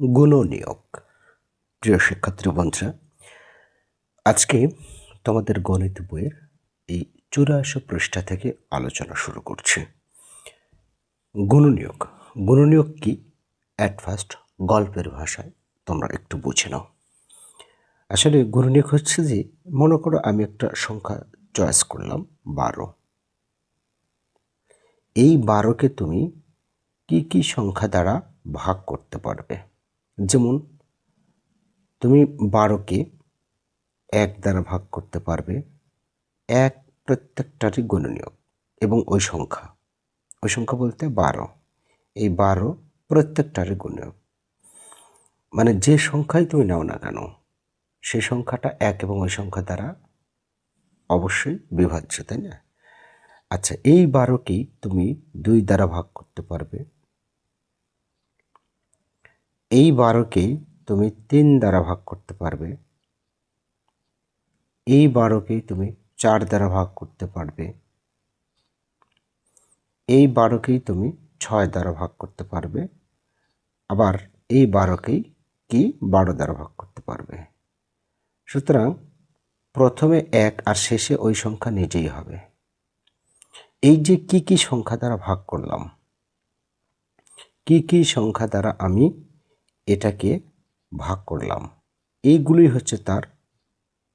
গুণনীয়ক। প্রিয় শিক্ষার্থী বন্ধুরা, আজকে তোমাদের গণিত বইয়ের এই 84 পৃষ্ঠা থেকে আলোচনা শুরু করছি। গুণনীয়ক। গুণনীয়ক কি? অ্যাট ফার্স্ট গল্পের ভাষায় তোমরা একটু বুঝে নাও। আসলে গুণনীয়ক হচ্ছে যে, মনে করো আমি একটা সংখ্যা চয়েস করলাম 12। এই 12কে তুমি কি কি সংখ্যা দ্বারা ভাগ করতে পারবে? যেমন তুমি 12কে 1 দ্বারা ভাগ করতে পারবে। 1 প্রত্যেকটারই গুণনীয়ক এবং ওই সংখ্যা বলতে 12। এই 12 প্রত্যেকটারই গুণনীয়ক, মানে যে সংখ্যাই তুমি নাও না কেন সেই সংখ্যাটা 1 এবং ওই সংখ্যা দ্বারা অবশ্যই বিভাজ্য, তাই না? আচ্ছা, এই 12কেই তুমি 2 দ্বারা ভাগ করতে পারবে। এই 12কেই তুমি 3 দ্বারা ভাগ করতে পারবে। এই 12কেই তুমি 4 দ্বারা ভাগ করতে পারবে। এই 12কেই তুমি 6 দ্বারা ভাগ করতে পারবে। আবার এই 12কেই 12 দ্বারা ভাগ করতে পারবে। সুতরাং প্রথমে 1 আর শেষে ওই সংখ্যা নিজেই হবে। এই যে কি সংখ্যা দ্বারা ভাগ করলাম, কি সংখ্যা দ্বারা আমি এটাকে ভাগ করলাম, এইগুলোই হচ্ছে তার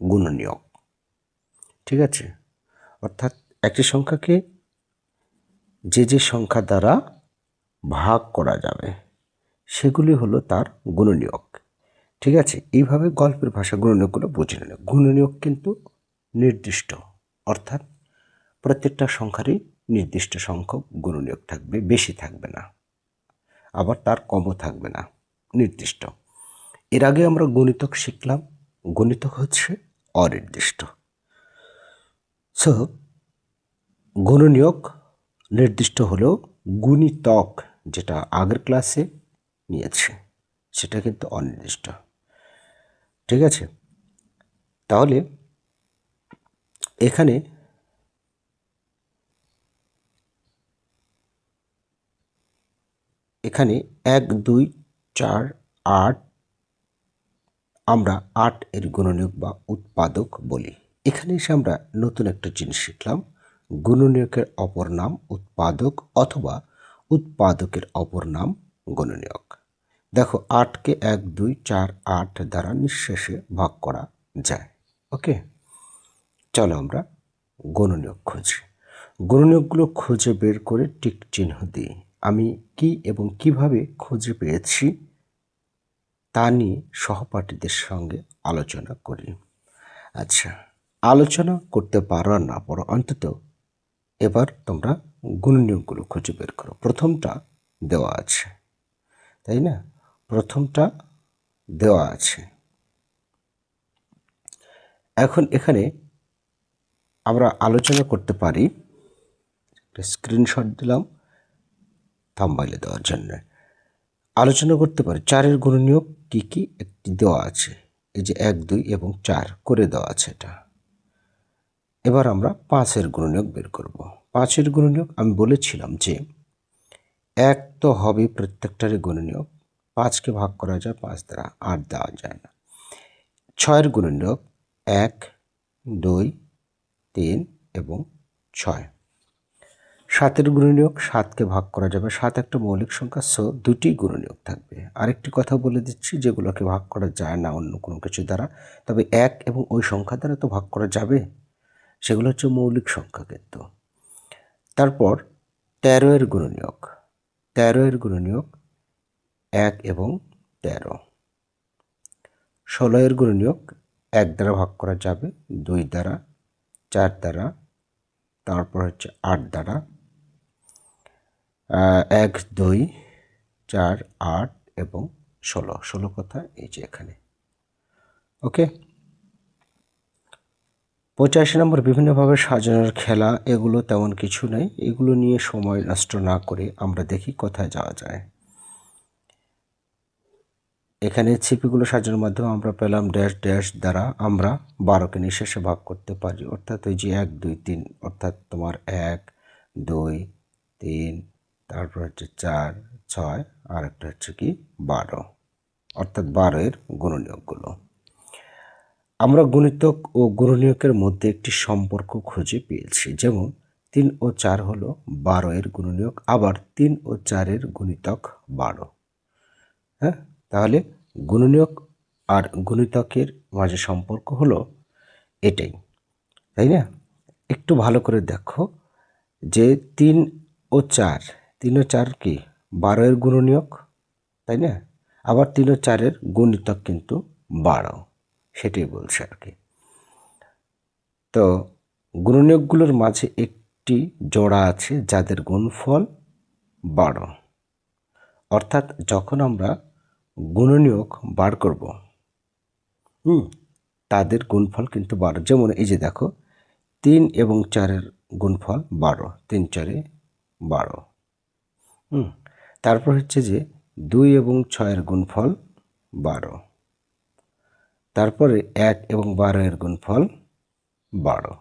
গুণনীয়ক। ঠিক আছে? অর্থাৎ একটি সংখ্যাকে যে সংখ্যা দ্বারা ভাগ করা যাবে সেগুলি হলো তার গুণনীয়ক। ঠিক আছে? এইভাবে গল্পের ভাষা গুণনীয়কগুলো বুঝে নিন। গুণনীয়ক কিন্তু নির্দিষ্ট, অর্থাৎ প্রত্যেকটা সংখ্যারই নির্দিষ্ট সংখ্যক গুণনীয়ক থাকবে, বেশি থাকবে না, আবার তার কমও থাকবে না, নির্দিষ্ট। এর আগে আমরা গণিতক শিখলাম। গণিতক হচ্ছে অনির্দিষ্ট। সো গুণনীয়ক নির্দিষ্ট হলেও গুণিতক, যেটা আগের ক্লাসে নিয়েছে, সেটা কিন্তু অনির্দিষ্ট। ঠিক আছে? তাহলে এখানে এখানে 1, 2, 4, 8 আমরা 8 এর গুণনীয়ক বা উৎপাদক বলি। এখানে এসে আমরা নতুন একটা জিনিস শিখলাম। গুণনীয়কের অপর নাম উৎপাদক অথবা উৎপাদকের অপর নাম গুণনীয়ক। দেখো, 8কে 1, 2, 4, 8 দ্বারা নিঃশেষে ভাগ করা যায়। ওকে, চলো আমরা গুণনীয়ক খুঁজি। গুণনীয়কগুলো খুঁজে বের করে টিক চিহ্ন দিই। আমি কি এবং কিভাবে খুঁজে পেয়েছি তা নিয়ে সহপাঠীদের সঙ্গে আলোচনা করি। আচ্ছা, আলোচনা করতে পারো আর না পারো, অন্তত এবার তোমরা গুণনীয়কগুলো খুঁজে বের করো। প্রথমটা দেওয়া আছে, তাই না? প্রথমটা দেওয়া আছে। এখন এখানে আমরা আলোচনা করতে পারি। একটা স্ক্রিনশট দিলাম থাম্বনেইলে দেওয়ার জন্য। আলোচনা করতে পারি 4-এর গুণনীয়ক কি একটি দেওয়া আছে। এই যে 1, 2 এবং 4 করে দেওয়া আছে এটা। এবার আমরা 5-এর গুণনীয়ক বের করব। 5-এর গুণনীয়ক আমি বলেছিলাম যে 1 তো হবে প্রত্যেকটারই গুণনীয়ক। 5কে ভাগ করা যায় 5 দ্বারা, 8 দেওয়া যায় না। 6-এর গুণনীয়ক 1, 2, 3 এবং 6। 7-এর গুণনীয়ক 7কে ভাগ করা যাবে। 7 একটা মৌলিক সংখ্যা, সো 2টি গুণনীয়ক থাকবে। আরেকটি কথা বলে দিচ্ছি, যেগুলোকে ভাগ করা যায় না অন্য কোনো কিছু দ্বারা, তবে 1 এবং ওই সংখ্যা দ্বারা তো ভাগ করা যাবে, সেগুলো হচ্ছে মৌলিক সংখ্যা কিন্তু। তারপর 13-এর গুণনীয়ক। 13-এর গুণনীয়ক 1 এবং 13। 16-এর গুণনীয়ক 1 দ্বারা ভাগ করা যাবে, 2 দ্বারা, 4 দ্বারা, তারপর হচ্ছে 8 দ্বারা। 1, 2, 4, 8 এবং 16। 16 কথা এই যে এখানে। ওকে, 85 নম্বর বিভিন্নভাবে সাজানোর খেলা। এগুলো তেমন কিছু নেই, এগুলো নিয়ে সময় নষ্ট না করে আমরা দেখি কোথায় যাওয়া যায়। এখানে ছিপিগুলো সাজানোর মাধ্যমে আমরা পেলাম ড্যাশ ড্যাশ দ্বারা আমরা 12কে নিঃশেষে ভাগ করতে পারি, অর্থাৎ ওই যে 1, 2, 3, অর্থাৎ তোমার 1, 2, 3, তারপর হচ্ছে 4, 6, আর একটা হচ্ছে কি 12। অর্থাৎ 12 এর গুণনীয়কগুলো। আমরা গুণিতক ও গুণনীয়কের মধ্যে একটি সম্পর্ক খুঁজে পেয়েছি, যেমন 3 ও 4 হলো 12 এর গুণনীয়ক, আবার 3 ও 4 এর গুণিতক 12। হ্যাঁ, তাহলে গুণনীয়ক আর গুণিতকের মাঝে সম্পর্ক হলো এটাই, তাই না? একটু ভালো করে দেখো যে 3 ও 4 কি 12 এর গুণনীয়ক, তাই না? আবার 3 ও 4 এর গুণিতক কিন্তু 12, সেটাই বলছে আর কি। তো গুণনীয়কগুলোর মাঝে একটি জোড়া আছে যাদের গুণফল 12, অর্থাৎ যখন আমরা গুণনীয়ক বার করব তাদের গুণফল কিন্তু 12। যেমন এই যে দেখো 3 এবং 4-এর গুণফল 12, 3 4-এ 12। তারপর হচ্ছে যে 2 এবং 6-এর গুণফল 12, তারপরে 1 এবং 12-এর গুণফল 12।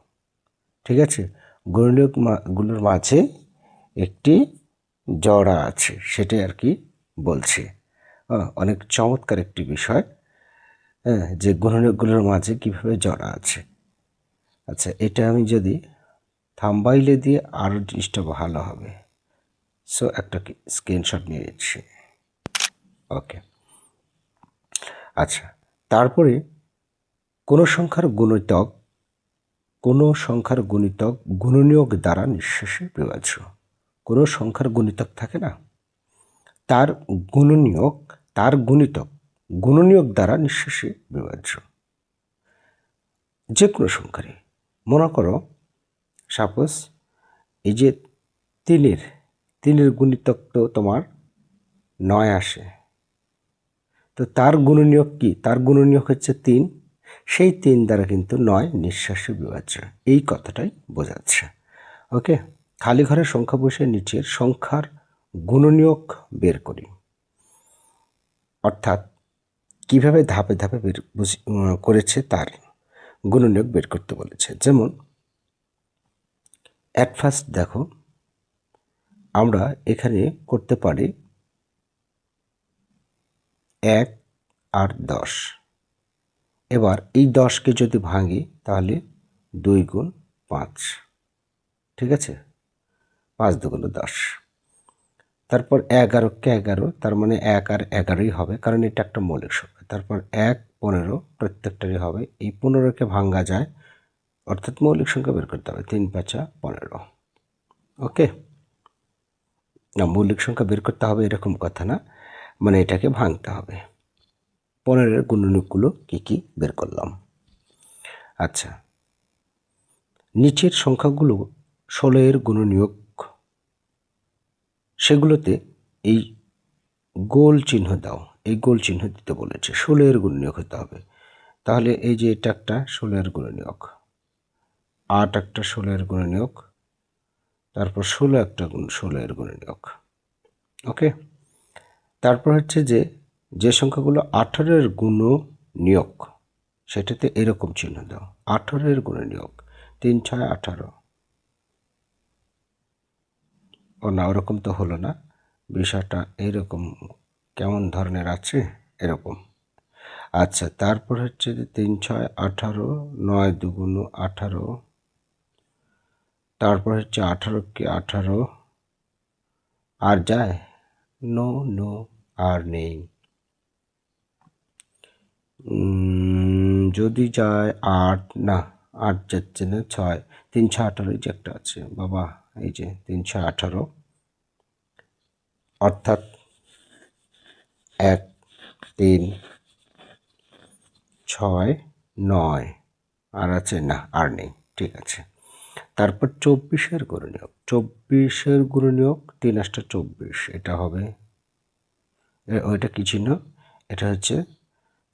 ঠিক আছে, গুণনীয়কগুলোর মাঝে একটি জোড়া আছে, সেটাই আর কি বলছে। অনেক চমৎকার একটি বিষয়, যে গুণনীয়কগুলোর মাঝে কিভাবে জোড়া আছে। আচ্ছা, এটা আমি যদি থাম্বনেইলে দিয়ে আরও জিনিসটা ভালো হবে, সো একটা স্ক্রিনশট নিয়ে নিচ্ছি। ওকে, আচ্ছা, তারপরে কোনো সংখ্যার গুণিতক গুণনীয়ক দ্বারা নিঃশেষে বিভাজ্য। কোনো সংখ্যার গুণিতক থাকে না, তার গুণিতক গুণনীয়ক দ্বারা নিঃশেষে বিভাজ্য। যে কোনো সংখ্যারই, মনে করো সাপোজ এই যে 3-এর গুণিতক তো তোমার 9 আসে, তো তার গুণনীয়ক কি? তার গুণনীয়ক হচ্ছে 3, সেই 3 দ্বারা কিন্তু 9 নিঃশেষে বিভাজ্য, এই কথাটাই বোঝাচ্ছে। ওকে, খালি ঘরের সংখ্যা বসে নিচের সংখ্যার গুণনীয়ক বের করি। অর্থাৎ কিভাবে ধাপে ধাপে করেছে তার গুণনীয়ক বের করতে বলেছে। যেমন অ্যাট ফার্স্ট দেখো, আমরা এখানে করতে পারি 1 আর 10। এবার এই 10কে যদি ভাঙি তাহলে 2 গুণ 5, ঠিক আছে, 5 দুগুণ 10। তারপর 11কে 11, তার মানে 1 আর 11ই হবে, কারণ এটা একটা মৌলিক সংখ্যা। তারপর 1 15, প্রত্যেকটারই হবে। এই 15কে ভাঙ্গা যায়, অর্থাৎ মৌলিক সংখ্যা বের করতে হবে, 3 5 15। ওকে, না, মৌলিক সংখ্যা বের করতে হবে এরকম কথা না, মানে এটাকে ভাঙতে হবে। 15-এর গুণনীয়কগুলো কী কী বের করলাম। আচ্ছা, নিচের সংখ্যাগুলো 16-এর গুণনীয়ক, সেগুলোতে এই গোল চিহ্ন দাও, এই গোল চিহ্ন দিতে বলেছে। 16-এর গুণনীয়ক হতে হবে, তাহলে এই যে এটা একটা 16-এর গুণনীয়ক, 8 একটা 16-এর গুণনীয়ক, তারপর 16 একটা 16-এর গুণনীয়ক। ওকে, তারপর হচ্ছে যে সংখ্যাগুলো 18-এর গুণনীয়ক, সেটাতে এরকম চিহ্ন দাও, 18-এর গুণনীয়ক, 3 6 18। ও না, ওরকম তো হলো না, বিষয়টা এইরকম কেমন ধরনের আছে, এরকম। আচ্ছা, তারপর হচ্ছে যে 3 6 18, 9 দুগুণ 18, তারপর হচ্ছে 18কে 18, আর যায় নো নো, আর নেই। যদি যায় 8, না 8 যাচ্ছে না, 6, 3 6 18, এই যে একটা আছে বাবা, এই যে 3 6 18, অর্থাৎ 1 3 6 9, আর আছে না, আর নেই, ঠিক আছে। তারপর 24-এর গুণনীয়ক, 24-এর গুণনীয়ক 3 8 24, এটা হবে, ওইটা কি চিহ্ন? এটা হচ্ছে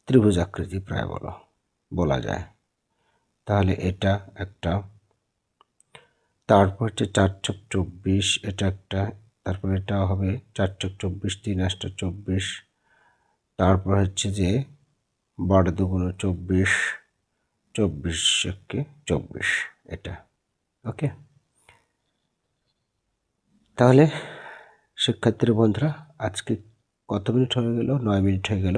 ত্রিভুজ আকৃতি প্রায় বলা যায়, তাহলে এটা একটা। তারপর হচ্ছে 4 6 24, এটা একটা। তারপর এটা হবে 4 6 24, 3 8 24। তারপর হচ্ছে যে 12 দুগুণ 24, 24 1 24, এটা। ওকে, তাহলে শিক্ষার্থী বন্ধুরা, আজকে কত মিনিট হয়ে গেল? 9 মিনিট হয়ে গেল।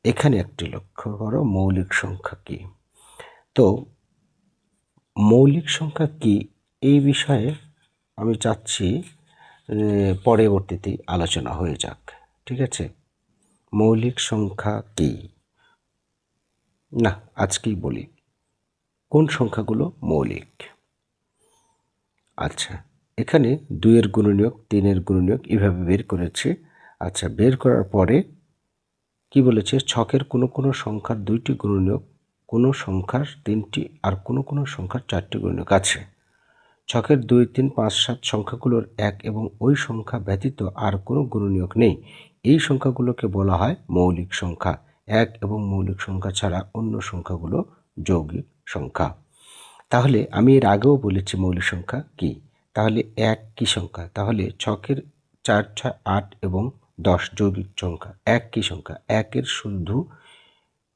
এখানে একটি লক্ষ্য করো, মৌলিক সংখ্যা কি। তো মৌলিক সংখ্যা কি এই বিষয়ে আমি চাচ্ছি পরবর্তীতে আলোচনা হয়ে যাক, ঠিক আছে। মৌলিক সংখ্যা কি, না আজকেই বলি কোন সংখ্যাগুলো মৌলিক। আচ্ছা, এখানে 2-এর গুণনীয়ক, 3-এর গুণনীয়ক এভাবে বের করেছে। আচ্ছা, বের করার পরে কি বলেছে, ছকের কোনো কোনো সংখ্যার 2টি গুণনীয়ক, কোনো সংখ্যার 3টি, আর কোনো কোনো সংখ্যার 4টি গুণনীয়ক আছে। ছকের 2, 3, 5, 7 সংখ্যাগুলোর এক এবং ওই সংখ্যা ব্যতীত আর কোনো গুণনীয়ক নেই। এই সংখ্যাগুলোকে বলা হয় মৌলিক সংখ্যা। এক এবং মৌলিক সংখ্যা ছাড়া অন্য সংখ্যাগুলো যৌগিক সংখ্যা। তাহলে আমি এর আগেও বলেছি মৌলিক সংখ্যা কি। তাহলে এক কি সংখ্যা, তাহলে ছকের 4, 6, 8 এবং 10 যৌগিক সংখ্যা। এক কি সংখ্যা, একের শুধু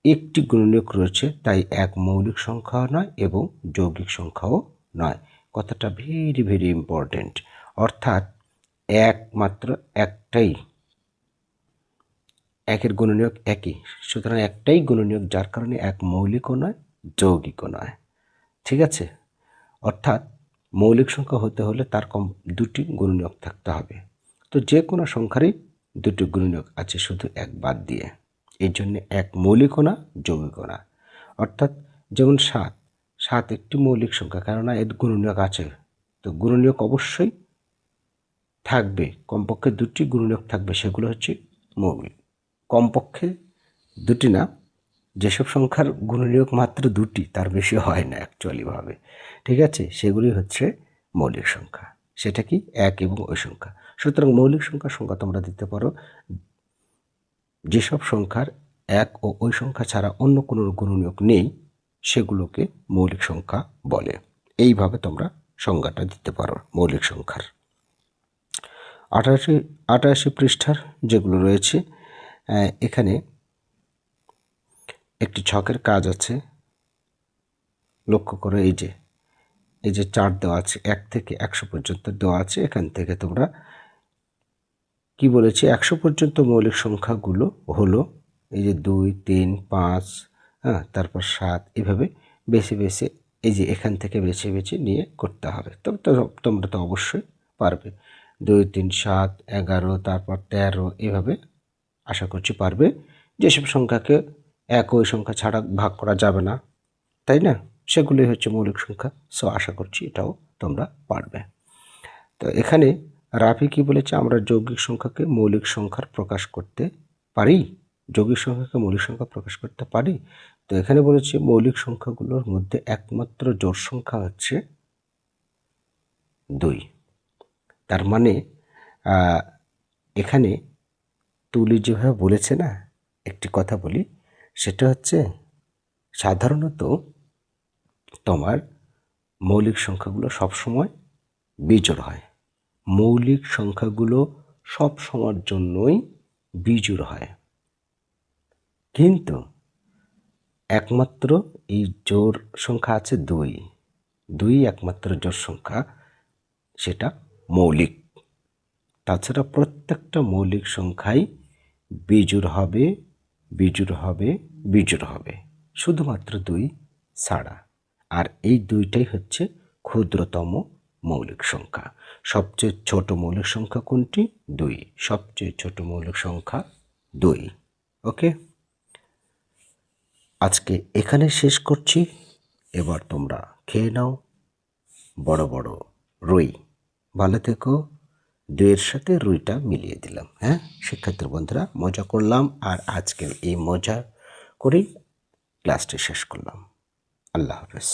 একটি গুণনীয়ক রয়েছে, তাই এক মৌলিক সংখ্যাও নয় এবং যৌগিক সংখ্যাও নয়। কথাটা ভেরি ভেরি ইম্পর্টেন্ট। অর্থাৎ একমাত্র একটাই, একের গুণনীয়ক একই, সুতরাং একটাই গুণনীয়ক, যার কারণে এক মৌলিকও নয় যৌগিকও নয়, ঠিক আছে। অর্থাৎ মৌলিক সংখ্যা হতে হলে তার কম 2টি গুণনীয়ক থাকতে হবে। তো যে কোনো সংখ্যারই 2টি গুণনীয়ক আছে, শুধু এক বাদ দিয়ে। এর জন্য এক মৌলিকও না যৌগিকও না। অর্থাৎ যেমন 7 একটি মৌলিক সংখ্যা, কেননা এর গুণনীয়ক আছে। তো গুণনীয়ক অবশ্যই থাকবে, কমপক্ষে 2টি গুণনীয়ক থাকবে, সেগুলো হচ্ছে মৌলিক। কমপক্ষে 2টি না, যেসব সংখ্যার গুণনীয়ক মাত্র 2টি, তার বেশি হয় না অ্যাকচুয়ালিভাবে, ঠিক আছে, সেগুলি হচ্ছে মৌলিক সংখ্যা। সেটা কি, এক এবং ওই সংখ্যা। সুতরাং মৌলিক সংখ্যার সংখ্যা তোমরা দিতে পারো যেসব সংখ্যার এক ও ওই সংখ্যা ছাড়া অন্য কোনো গুণনীয়ক নেই, সেগুলোকে মৌলিক সংখ্যা বলে। এইভাবে তোমরা সংজ্ঞাটা দিতে পারো মৌলিক সংখ্যার। 88 পৃষ্ঠার যেগুলো রয়েছে, এখানে একটি ছকের কাজ আছে, লক্ষ্য করো। এই যে 4 দেওয়া আছে, 1 থেকে 100 পর্যন্ত দেওয়া আছে। এখান থেকে তোমরা কি বলেছি, 100 পর্যন্ত মৌলিক সংখ্যাগুলো হলো এই যে 2, 3, 5, তারপর 7, এভাবে বেছে বেছে, এই যে এখান থেকে বেছে বেছে নিয়ে করতে হবে। তবে তো তোমরা তো অবশ্যই পারবে। 2, 3, 7, 11, তারপর 13, এভাবে আশা করছি পারবে। যেসব সংখ্যাকে এক ওই সংখ্যা ছাড়া ভাগ করা যাবে না, তাই না, সেগুলোই হচ্ছে মৌলিক সংখ্যা। সো আশা করছি এটাও তোমরা পারবে। তো এখানে রাফি কি বলেছে, আমরা যৌগিক সংখ্যাকে মৌলিক সংখ্যার প্রকাশ করতে পারি, যৌগিক সংখ্যাকে মৌলিক সংখ্যা প্রকাশ করতে পারি। তো এখানে বলেছে মৌলিক সংখ্যাগুলোর মধ্যে একমাত্র জোড় সংখ্যা হচ্ছে 2। তার মানে এখানে তুলি যেভাবে বলেছে না, একটি কথা বলি, সেটা হচ্ছে সাধারণত তোমার মৌলিক সংখ্যাগুলো সবসময় বিজোড় হয়। মৌলিক সংখ্যাগুলো সব সময়ের জন্যই বিজোড় হয়, কিন্তু একমাত্র এই জোড় সংখ্যা আছে 2 একমাত্র জোড় সংখ্যা, সেটা মৌলিক। তাছাড়া প্রত্যেকটা মৌলিক সংখ্যাই বিজোড় হবে, বিজোড় হবে, বিজোড় হবে, শুধুমাত্র 2 ছাড়া। আর এই 2টাই হচ্ছে ক্ষুদ্রতম মৌলিক সংখ্যা। সবচেয়ে ছোট মৌলিক সংখ্যা কোনটি, 2। সবচেয়ে ছোট মৌলিক সংখ্যা 2। ওকে, আজকে এখানে শেষ করছি। এবার তোমরা খেয়ে নাও বড় বড় রুই। ভালো থেকো। 2-এর সাথে রুইটা মিলিয়ে দিলাম। হ্যাঁ শিক্ষার্থী বন্ধুরা, মজা করলাম, আর আজকের এই মজা করেই ক্লাসটি শেষ করলাম। আল্লাহ হাফেজ।